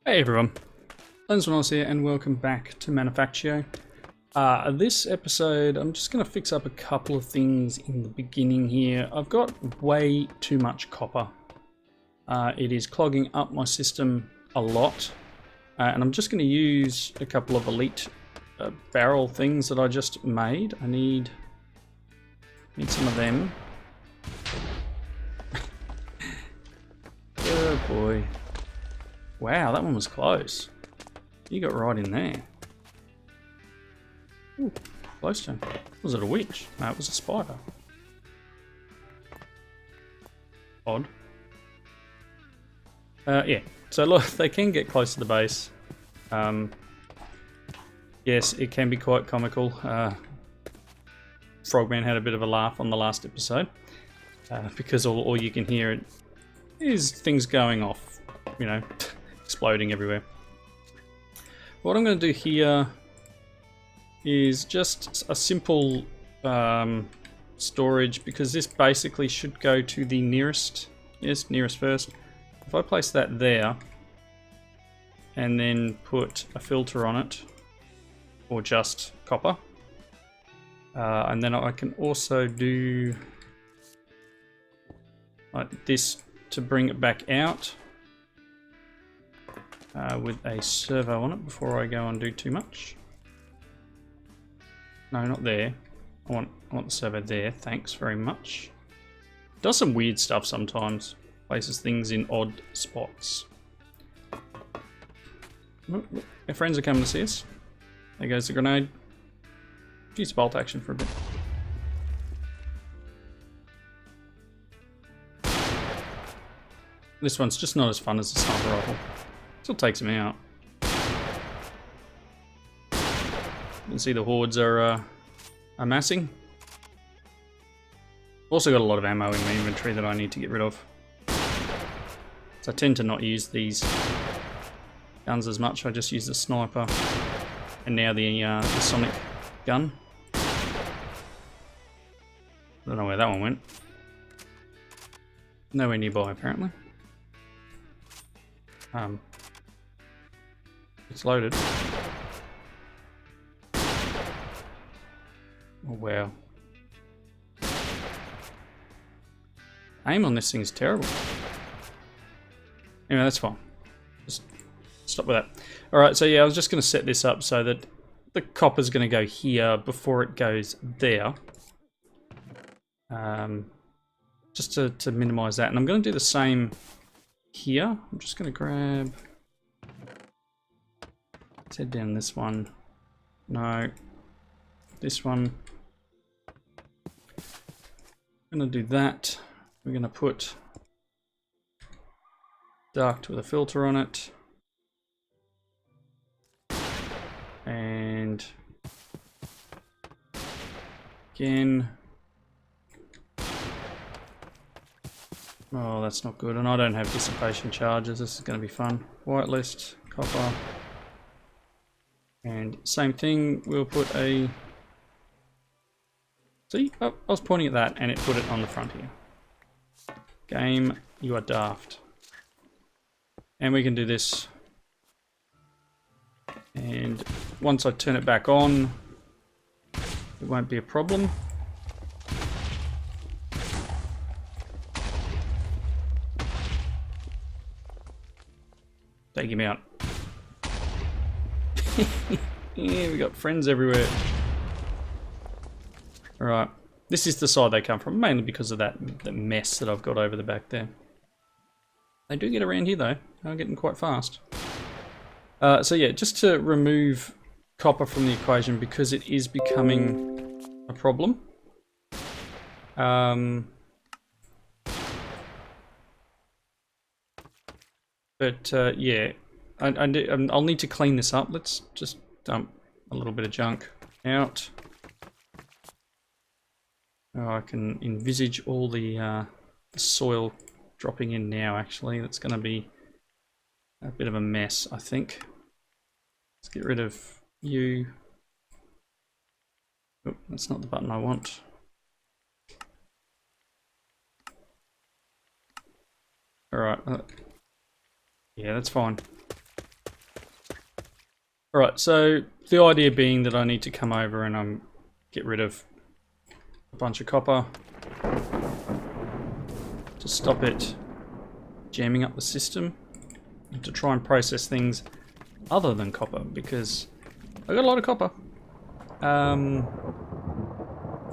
Hey everyone, Lensmanoz here and welcome back to Manufactio. This episode I'm just going to fix up a couple of things in the beginning here. I've got way too much copper. It is clogging up my system a lot and I'm just going to use a couple of elite barrel things that I just made. I need some of them. Oh boy. Wow, that one was close. You got right in there. Ooh, close to him. Was it a witch? No, it was a spider. Odd. Yeah, so look, they can get close to the base. Yes, it can be quite comical. Frogman had a bit of a laugh on the last episode. Because all you can hear is things going off, you know, exploding everywhere. What I'm going to do here is just a simple storage, because this basically should go to the nearest, yes, nearest first. If I place that there and then put a filter on it, or just copper, and then I can also do like this to bring it back out with a servo on it before I go and do too much. No, not there. I want the servo there. Thanks very much. It does some weird stuff sometimes. Places things in odd spots. Look, our friends are coming to see us. There goes the grenade. Use bolt action for a bit. This one's just not as fun as the sniper rifle. Still takes him out. You can see the hordes are amassing. Also got a lot of ammo in my inventory that I need to get rid of. So I tend to not use these guns as much. I just use the sniper and now the sonic gun. I don't know where that one went. Nowhere nearby apparently. It's loaded. Oh wow. Aim on this thing is terrible. Anyway, that's fine. Just stop with that. Alright, so yeah, I was just going to set this up so that the copper's going to go here before it goes there. Just to minimize that. And I'm going to do the same here. I'm just going to grab... Let's head down this one. No. This one. I'm going to do that. We're going to put duct with a filter on it. And again. Oh, that's not good. And I don't have dissipation charges. This is going to be fun. Whitelist, copper. And same thing, we'll put a... See? Oh, I was pointing at that and it put it on the front here. Game, you are daft. And we can do this. And once I turn it back on, it won't be a problem. Take him out. Yeah, we got friends everywhere. Alright, this is the side they come from, mainly because of the mess that I've got over the back there. They do get around here though, they're getting quite fast. So yeah, just to remove copper from the equation because it is becoming a problem. Yeah, I'll need to clean this up. Let's just dump a little bit of junk out. Oh, I can envisage all the soil dropping in now, actually. That's going to be a bit of a mess, I think. Let's get rid of you. Oh, that's not the button I want. Alright. Yeah, that's fine. Alright, so the idea being that I need to come over and get rid of a bunch of copper to stop it jamming up the system and to try and process things other than copper, because I got a lot of copper.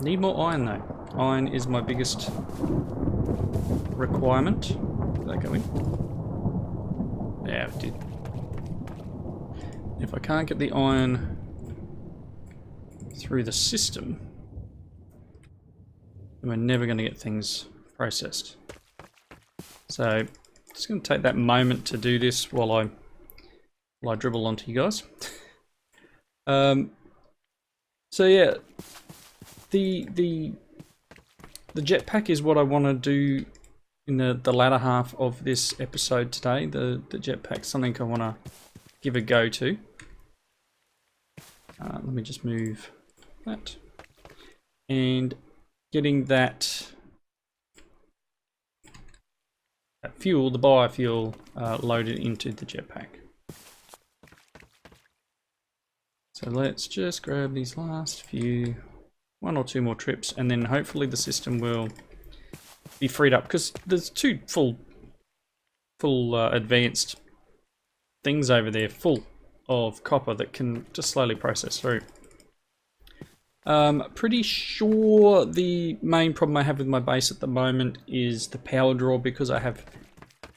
Need more iron though. Iron is my biggest requirement. Did that go in? Yeah, it did. If I can't get the iron through the system, then we're never going to get things processed. So, just going to take that moment to do this while I dribble onto you guys. So yeah, the jetpack is what I want to do in the latter half of this episode today. The jetpack's something I want to give a go to. Let me just move that. And getting that fuel, the biofuel, loaded into the jetpack. So let's just grab these last few, 1 or 2 more trips, and then hopefully the system will be freed up, because there's 2 full advanced things over there full of copper that can just slowly process through. Pretty sure the main problem I have with my base at the moment is the power draw, because I have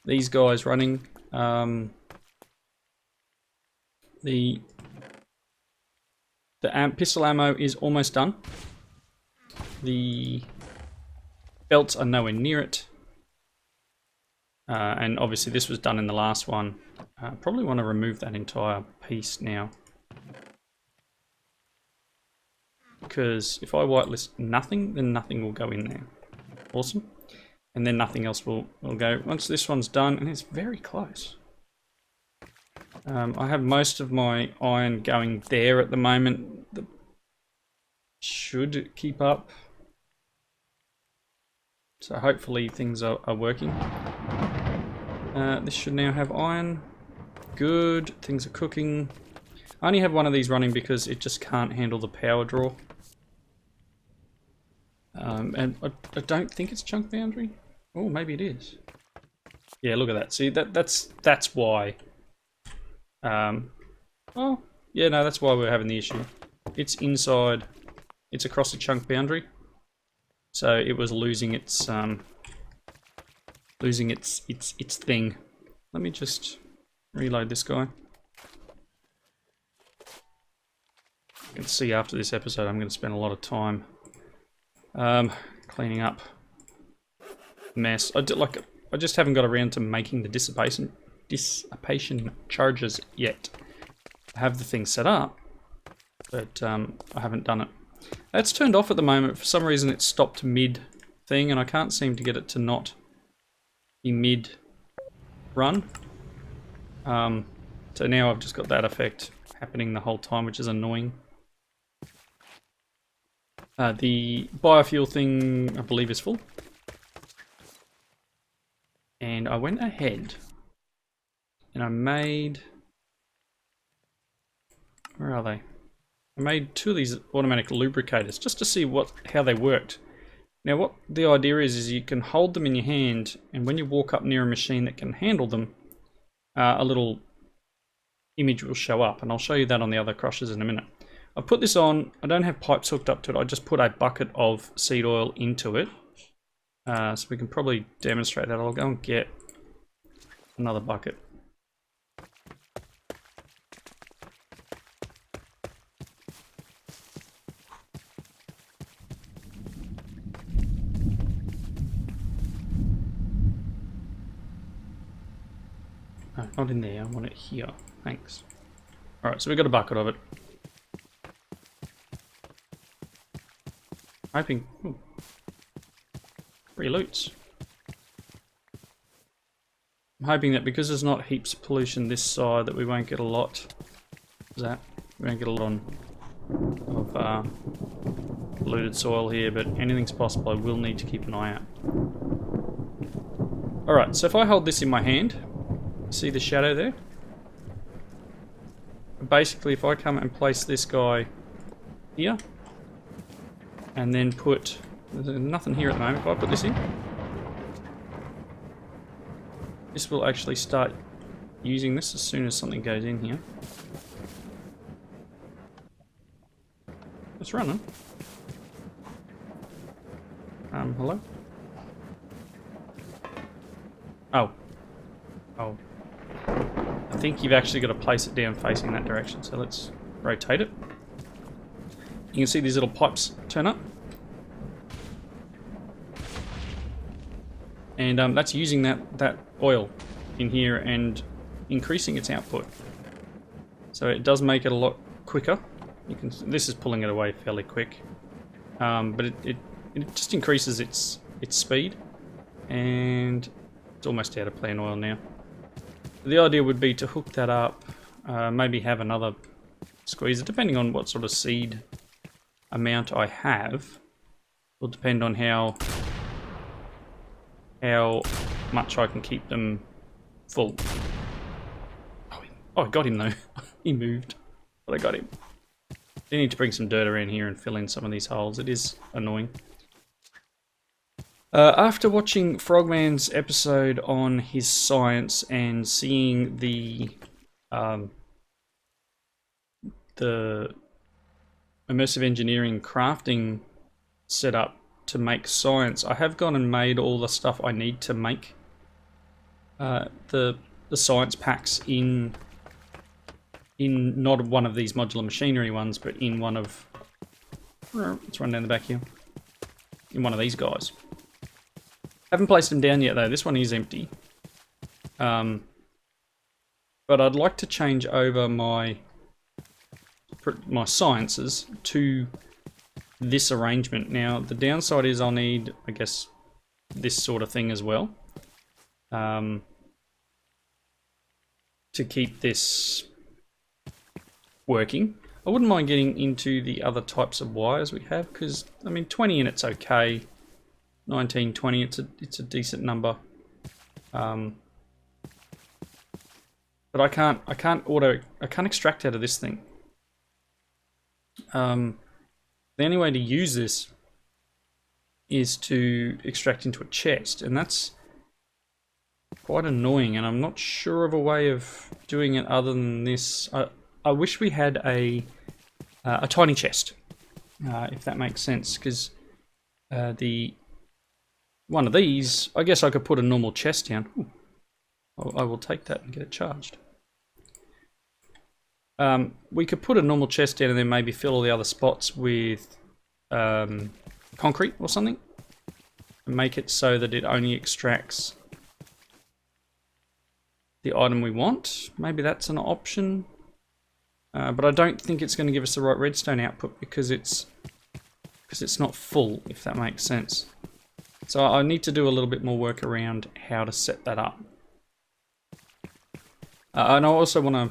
these guys running. The pistol ammo is almost done. The belts are nowhere near it. And obviously this was done in the last one. Probably want to remove that entire piece now. Because if I whitelist nothing, then nothing will go in there. Awesome. And then nothing else will go. Once this one's done, and it's very close. I have most of my iron going there at the moment. That should keep up. So hopefully things are working. This should now have iron. Good. Things are cooking. I only have one of these running because it just can't handle the power draw. And I don't think it's chunk boundary. Oh, maybe it is. Yeah, look at that. See, that's why. Oh, yeah, no, that's why we're having the issue. It's inside. It's across the chunk boundary. So it was losing its thing. Let me just reload this guy. You can see after this episode I'm going to spend a lot of time cleaning up mess. I just haven't got around to making the dissipation charges yet. I have the thing set up, but I haven't done it. It's turned off at the moment. For some reason it stopped mid thing, and I can't seem to get it to not be mid run. So now I've just got that effect happening the whole time, which is annoying. The biofuel thing, I believe, is full. And I went ahead and I made... Where are they? I made 2 of these automatic lubricators just to see how they worked. Now what the idea is you can hold them in your hand, and when you walk up near a machine that can handle them, a little image will show up, and I'll show you that on the other crushers in a minute. I've put this on. I don't have pipes hooked up to it. I just put a bucket of seed oil into it. So we can probably demonstrate that. I'll go and get another bucket. No, not in there. I want it here. Thanks. Alright, so we've got a bucket of it. Hoping... Ooh, 3 loots. I'm hoping that because there's not heaps of pollution this side that we won't get a lot... We won't get a lot of polluted soil here, but anything's possible. I will need to keep an eye out. Alright, so if I hold this in my hand, see the shadow there? basically if I come and place this guy here, and then put, there's nothing here at the moment, if I put this in, this will actually start using this as soon as something goes in here. It's running. Hello? Oh. Oh. I think you've actually got to place it down facing that direction, so let's rotate it. You can see these little pipes turn up. And that's using that oil in here and increasing its output. So it does make it a lot quicker. You can, this is pulling it away fairly quick. But it just increases its speed. And it's almost out of plain oil now. The idea would be to hook that up, maybe have another squeezer, depending on what sort of seed amount I have. Will depend on how much I can keep them full. Oh, I got him though. He moved, but I got him. I need to bring some dirt around here and fill in some of these holes. It is annoying. After watching Frogman's episode on his science and seeing the immersive engineering crafting setup to make science, I have gone and made all the stuff I need to make the science packs in not one of these modular machinery ones, but in one of, let's run down the back here, in one of these guys. Haven't placed them down yet though. This one is empty. But I'd like to change over my sciences to this arrangement. Now the downside is I'll need, I guess, this sort of thing as well. To keep this working. I wouldn't mind getting into the other types of wires we have, because I mean 20 and it's okay. 19, 20, it's a decent number. But I can't extract out of this thing. The only way to use this is to extract into a chest, and that's quite annoying, and I'm not sure of a way of doing it other than this. I wish we had a tiny chest, if that makes sense, because one of these, I guess I could put a normal chest down. Ooh, I will take that and get it charged. We could put a normal chest down and then maybe fill all the other spots with concrete or something. And make it so that it only extracts the item we want. Maybe that's an option. But I don't think it's going to give us the right redstone output because it's not full, if that makes sense. So I need to do a little bit more work around how to set that up. And I also want to...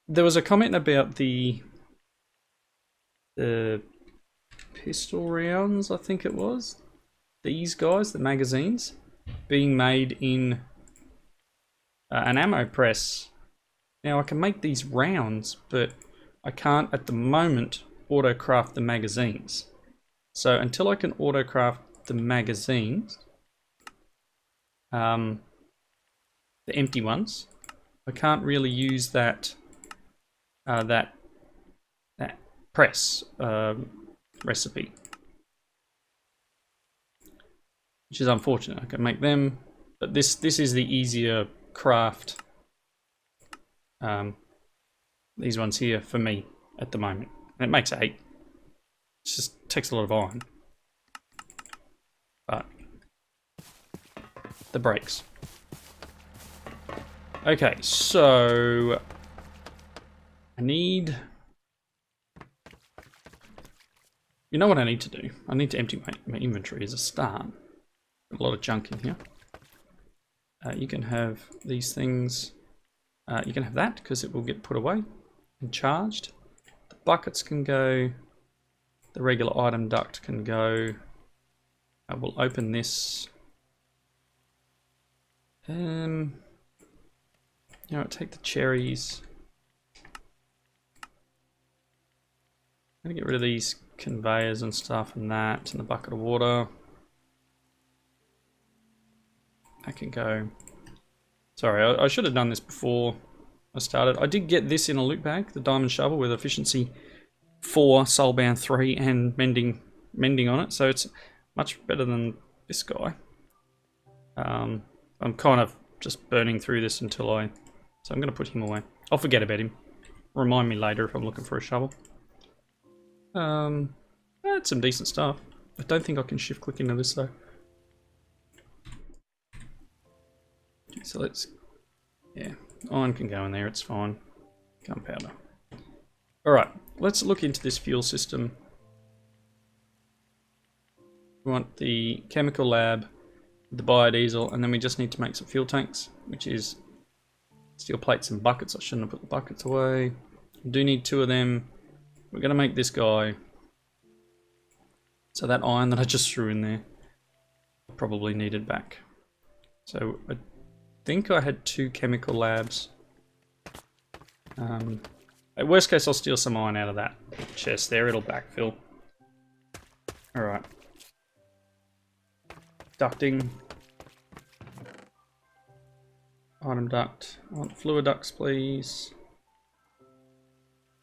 There was a comment about the pistol rounds, I think it was. These guys, the magazines, being made in an ammo press. Now I can make these rounds, but I can't at the moment auto-craft the magazines. So until I can auto-craft the magazines, the empty ones, I can't really use that that press recipe, which is unfortunate. I can make them, but this is the easier craft. These ones here for me at the moment, and it makes 8. It just takes a lot of iron. But the brakes. Okay, so I need... You know what I need to do? I need to empty my inventory as a start. A lot of junk in here. You can have these things. You can have that because it will get put away and charged. The buckets can go. The regular item duct can go. I will open this. You know, take the cherries. gonna get rid of these conveyors and stuff and that, and the bucket of water. That can go. Sorry, I should have done this before I started. I did get this in a loot bag, the diamond shovel with efficiency 4, soulbound 3, and mending on it, so it's much better than this guy. I'm kind of just burning through this until so I'm going to put him away. I'll forget about him. Remind me later if I'm looking for a shovel. That's some decent stuff. I don't think I can shift click into this though. So let's, yeah, iron can go in there, it's fine. Gunpowder. Alright, let's look into this fuel system. We want the chemical lab, the biodiesel, and then we just need to make some fuel tanks, which is steel plates and buckets. I shouldn't have put the buckets away. We do need 2 of them. We're going to make this guy. So that iron that I just threw in there, probably needed back. So I think I had 2 chemical labs. At worst case, I'll steal some iron out of that chest there. It'll backfill. Alright. Ducting. Item duct. I want fluid ducts, please.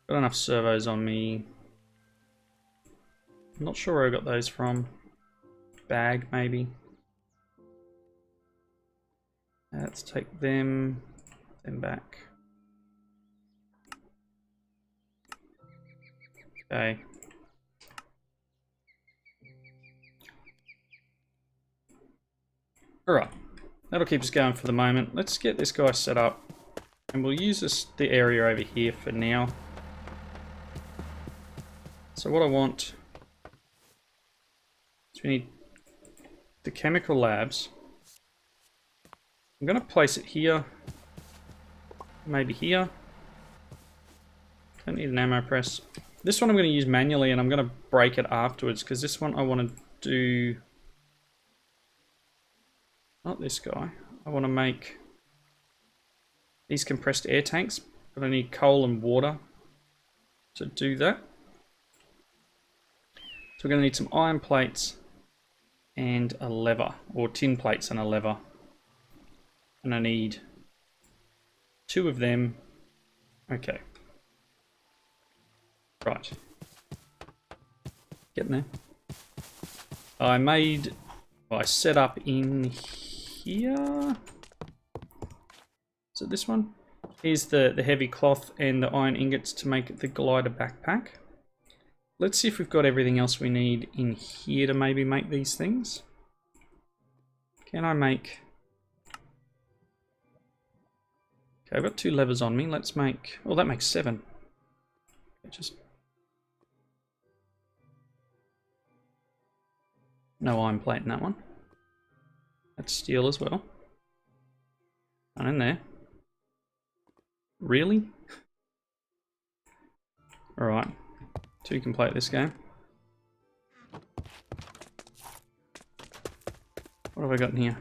Got enough servos on me. I'm not sure where I got those from. Bag, maybe. Let's take them back. Okay. Alright. That'll keep us going for the moment. Let's get this guy set up. And we'll use the area over here for now. So what I want is we need the chemical labs. I'm going to place it here. Maybe here. Don't need an ammo press. This one I'm going to use manually and I'm going to break it afterwards because this one I want to do... Not this guy. I want to make these compressed air tanks, but I need coal and water to do that. So we're going to need some iron plates and a lever, or tin plates and a lever. And I need 2 of them. Okay. Right. Getting there. I set up in here. So this one is the heavy cloth and the iron ingots to make the glider backpack. Let's see if we've got everything else we need in here to maybe make these things. Can I make... Okay, I've got 2 levers on me. Let's make... Oh, that makes 7. Just... No iron plate in that one. That's steel as well. None in there. Really? Alright. 2 can play at this game. What have I got in here?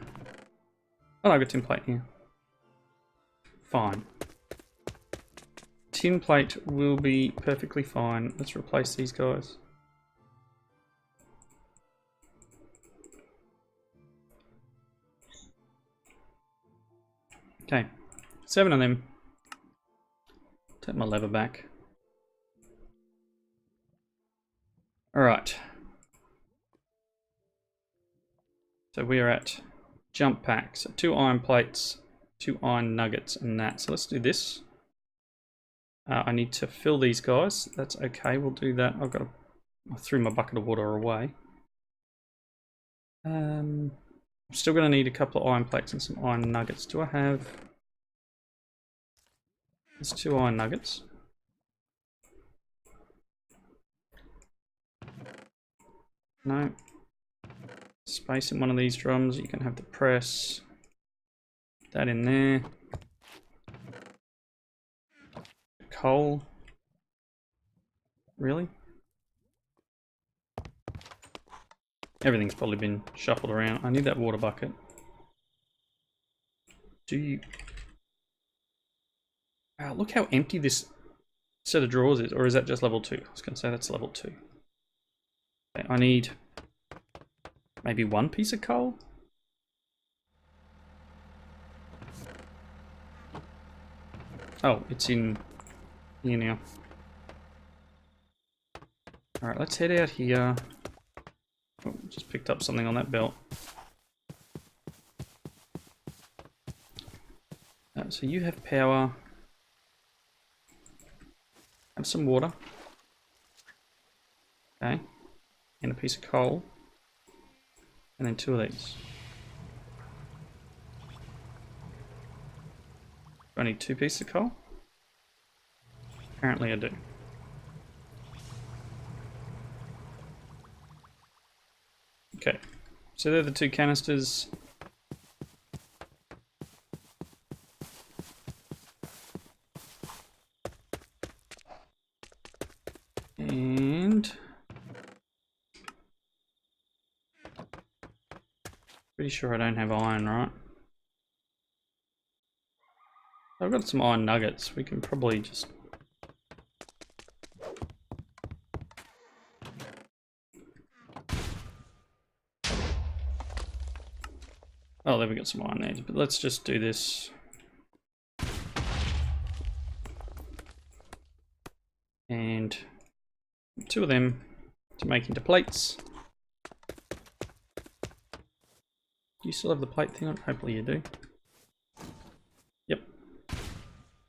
Oh, I've got tin plate here. Fine. Tin plate will be perfectly fine. Let's replace these guys. Okay, 7 of them. Take my lever back. Alright. So we are at jump pack. So 2 iron plates, 2 iron nuggets and that. So let's do this. I need to fill these guys. That's okay, we'll do that. I threw my bucket of water away. I'm still going to need a couple of iron plates and some iron nuggets. Do I have... There's 2 iron nuggets. No. Space in one of these drums. You can have the press. That in there. Coal. Really? Everything's probably been shuffled around. I need that water bucket. Do you... Wow, look how empty this set of drawers is, or is that just level 2? I was going to say that's level 2. Okay, I need maybe 1 piece of coal. Oh, it's in here now. Alright, let's head out here. Oh, just picked up something on that belt. So you have power. Have some water. Okay. And a piece of coal. And then 2 of these. Do I need 2 pieces of coal? Apparently I do. Okay. So they're the 2 canisters. And pretty sure I don't have iron, right? I've got some iron nuggets. We can probably just... Oh, there we got some iron there. But let's just do this. And 2 of them to make into plates. Do you still have the plate thing on? Hopefully you do. Yep.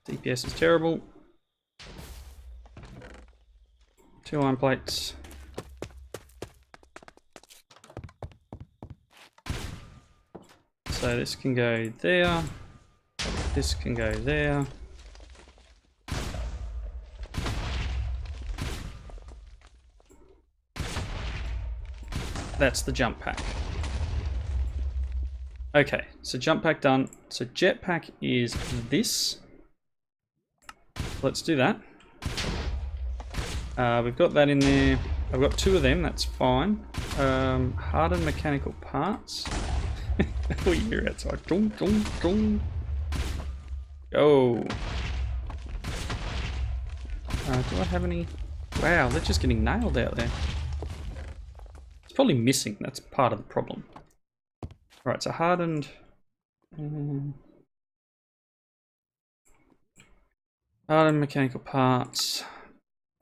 DPS is terrible. 2 iron plates. So this can go there. This can go there. That's the jump pack. Okay, so jump pack done. So jetpack is this. Let's do that. We've got that in there. I've got 2 of them, that's fine. Hardened mechanical parts. We hear outside. Dong, dong, dong. Go. Do I have any? Wow, they're just getting nailed out there. It's probably missing. That's part of the problem. Right, so hardened. Hardened mechanical parts.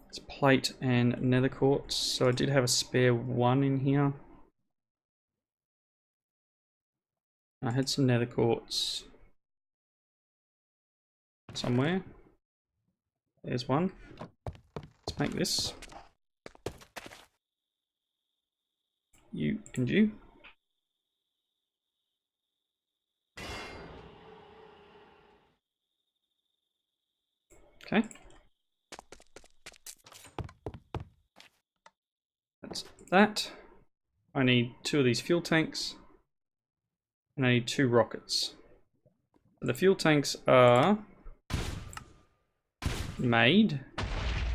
It's plate and nether quartz. So I did have a spare 1 in here. I had some nether quartz somewhere. There's 1. Let's make this. You and you. Okay. That's that. I need 2 of these fuel tanks. And I need 2 rockets. The fuel tanks are made.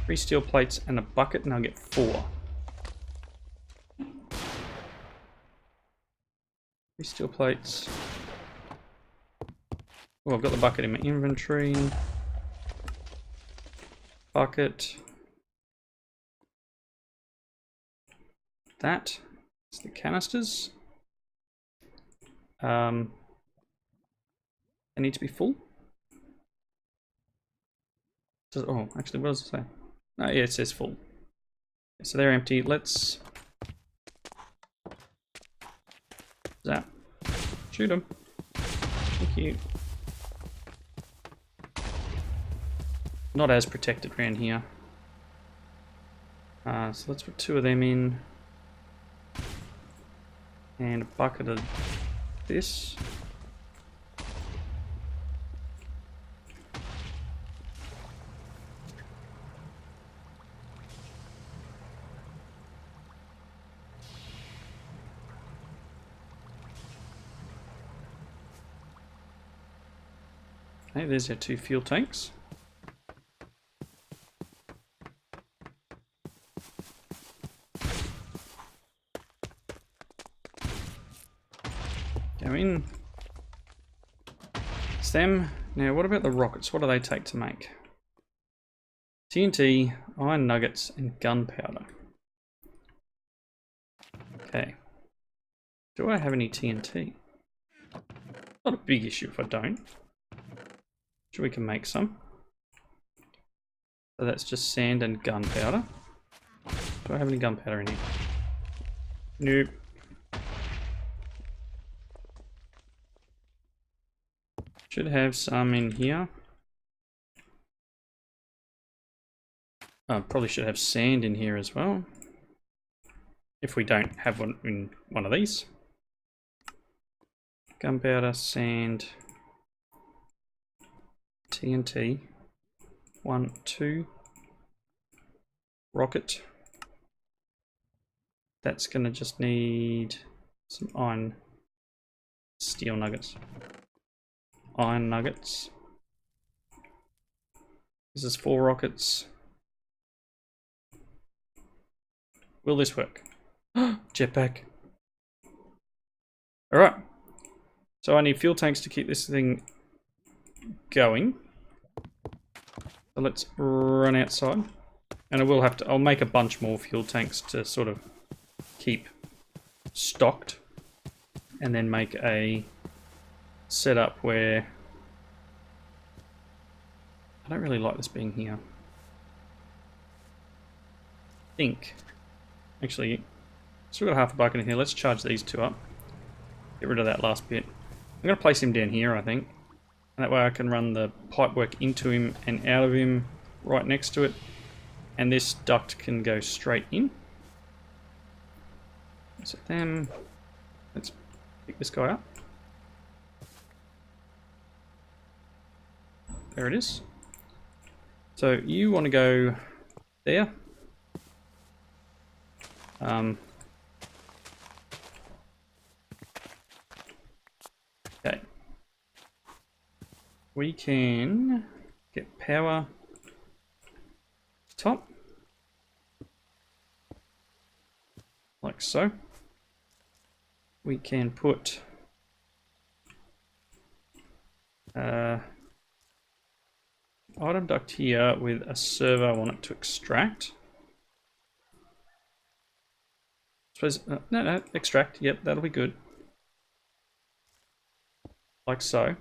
3 steel plates and a bucket, and I'll get 4. 3 steel plates. Oh, I've got the bucket in my inventory. Bucket. That is the canisters. They need to be full. Oh, actually, what does it say? Oh, yeah, it says full. So they're empty. Let's zap. Shoot them. Thank you. Not as protected around here. So let's put 2 of them in. And a bucket of this. Okay, there's our 2 fuel tanks. Go in. It's them. Now, what about the rockets? What do they take to make? TNT, iron nuggets, and gunpowder. Okay. Do I have any TNT? Not a big issue if I don't. Sure, we can make some. So that's just sand and gunpowder. Do I have any gunpowder in here? Nope. Should have some in here. Probably should have sand in here as well. If we don't have one in one of these. Gunpowder, sand, TNT. 1, 2. Rocket. That's gonna just need some iron. Steel nuggets. Iron nuggets. This is 4 rockets. Will this work? Jetpack. Alright. So I need fuel tanks to keep this thing going. So let's run outside. And I will have to, I'll make a bunch more fuel tanks to sort of keep stocked. And then make a setup where I don't really like this being here. I think actually still got half a bucket in here. Let's charge these 2 up. Get rid of that last bit. I'm gonna place him down here, I think. And that way I can run the pipework into him and out of him right next to it. And this duct can go straight in. So then let's pick this guy up. There it is. So you want to go there. Okay. We can get power top. Like so. We can put item duct here with a servo on it to extract. Suppose, no, extract. Yep, that'll be good. Like so.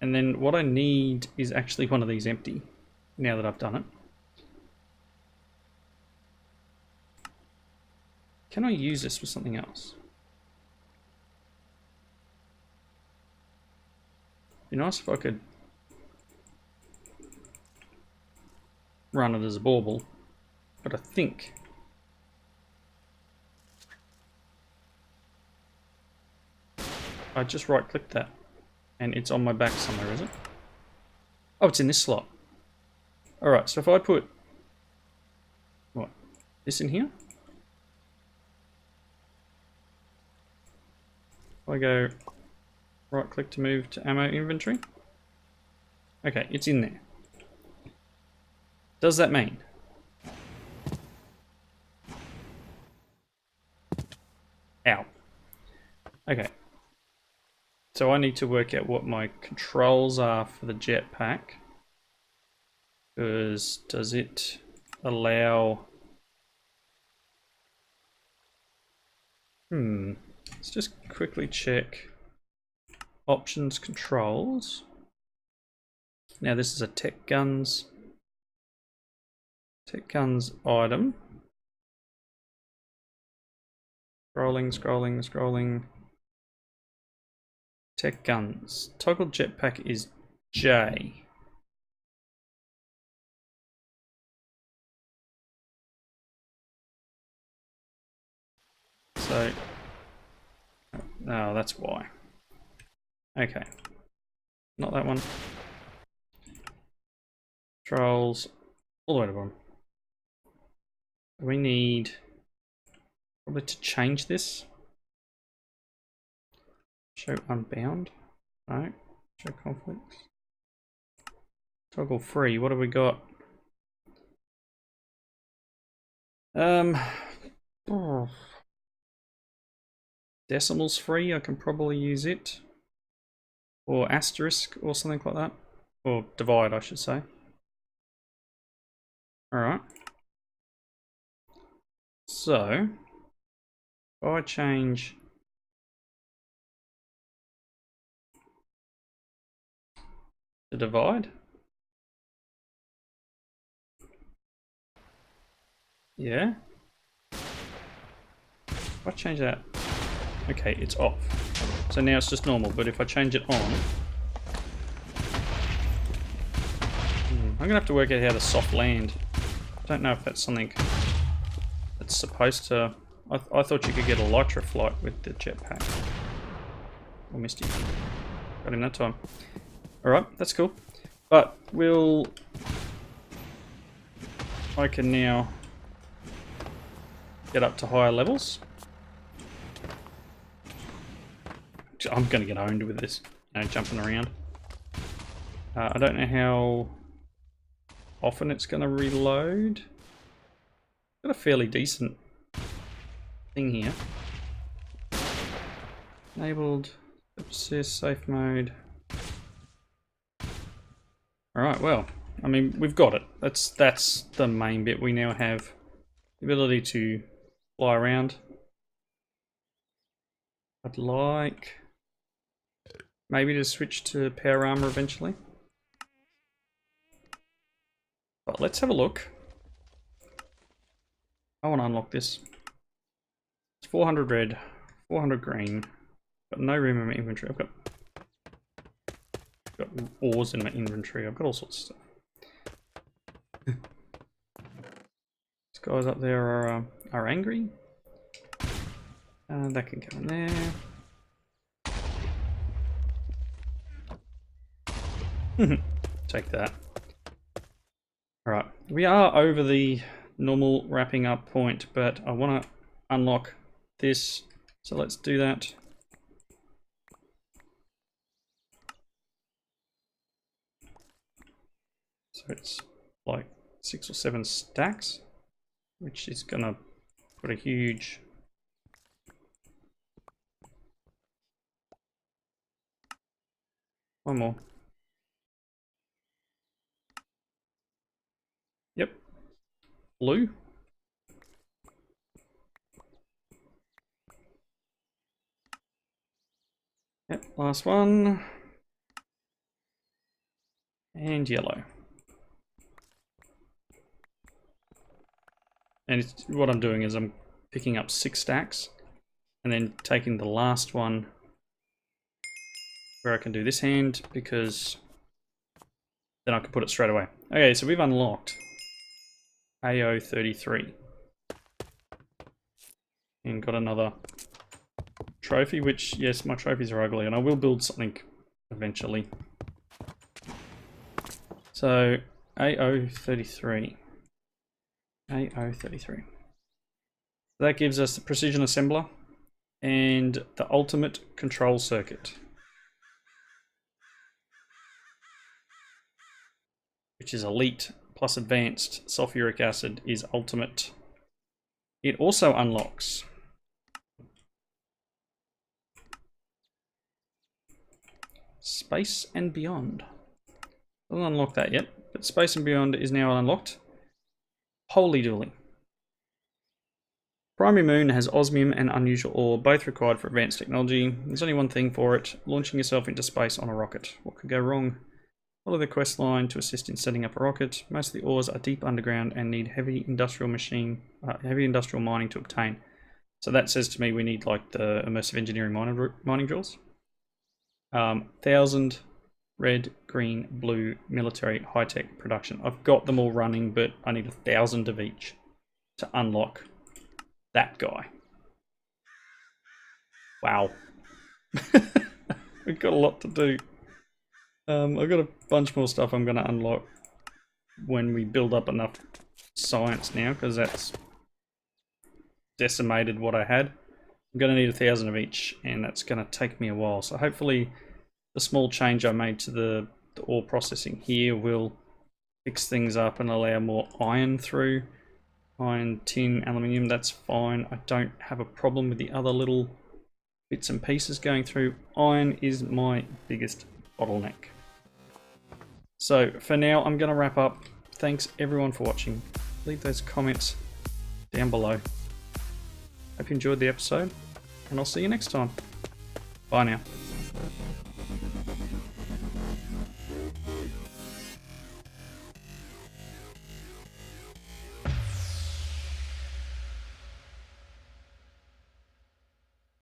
And then what I need is actually one of these empty, now that I've done it. Can I use this for something else? It'd be nice if I could run it as a bauble, but I think I just right clicked that and it's on my back somewhere, is it? Oh, it's in this slot. Alright, so if I put what? This in here? If I go right click to move to ammo inventory. Okay, it's in there. Does that mean? Ow. Okay. So I need to work out what my controls are for the jetpack. Because does it allow... Let's just quickly check. Options, controls. Now this is a tech guns. Tech guns item. Scrolling. Tech guns. Toggle jetpack is J. So, oh, that's why. Okay. Not that one. Controls. All the way to the bottom. We need probably to change this. Show unbound. No. Show conflicts. Toggle free. What have we got? Decimals free. I can probably use it. Or asterisk or something like that. Or divide, I should say. Alright. So, if I change the divide. Yeah. If I change that, okay, it's off. So now it's just normal, but if I change it on, I'm gonna have to work out how to soft land. I don't know if that's something that's supposed to. I thought you could get a Lytra flight with the jetpack. I missed you. Got him that time. Alright, that's cool. But I can now get up to higher levels. I'm going to get owned with this, jumping around. I don't know how often it's going to reload. Got a fairly decent thing here. Enabled, assist, safe mode. Alright, well, I mean, we've got it. That's the main bit. We now have the ability to fly around. I'd like maybe to switch to power armor eventually. But let's have a look. I want to unlock this. It's 400 red, 400 green. Got no room in my inventory. I've got ores in my inventory. I've got all sorts of stuff. These guys up there are angry. That can go in there. Take that. Alright, we are over the normal wrapping up point, but I want to unlock this. So let's do that. So it's like 6 or 7 stacks, which is gonna put a huge one more. Yep. Blue. Yep, last one. And yellow. And what I'm doing is I'm picking up 6 stacks and then taking the last one where I can do this hand, because then I can put it straight away. Okay, so we've unlocked AO33 and got another trophy, which, yes, my trophies are ugly and I will build something eventually. So AO33. AO33. That gives us the precision assembler and the ultimate control circuit, which is elite plus advanced sulfuric acid is ultimate. It also unlocks Space and Beyond. Doesn't unlock that yet, but Space and Beyond is now unlocked. Holy dooly. Primary Moon has osmium and unusual ore, both required for advanced technology. There's only one thing for it: launching yourself into space on a rocket. What could go wrong? Follow the quest line to assist in setting up a rocket. Most of the ores are deep underground and need heavy industrial mining to obtain. So that says to me we need like the immersive engineering mining drills. 1,000 red, green, blue, military, high-tech, production. I've got them all running, but I need 1,000 of each to unlock that guy. Wow. We've got a lot to do. I've got a bunch more stuff I'm going to unlock when we build up enough science now, because that's decimated what I had. I'm going to need 1,000 of each, and that's going to take me a while. So hopefully the small change I made to the ore processing here will fix things up and allow more iron through. Iron, tin, aluminium, that's fine. I don't have a problem with the other little bits and pieces going through. Iron is my biggest bottleneck. So for now, I'm going to wrap up. Thanks everyone for watching. leave those comments down below. Hope you enjoyed the episode, and I'll see you next time. Bye now.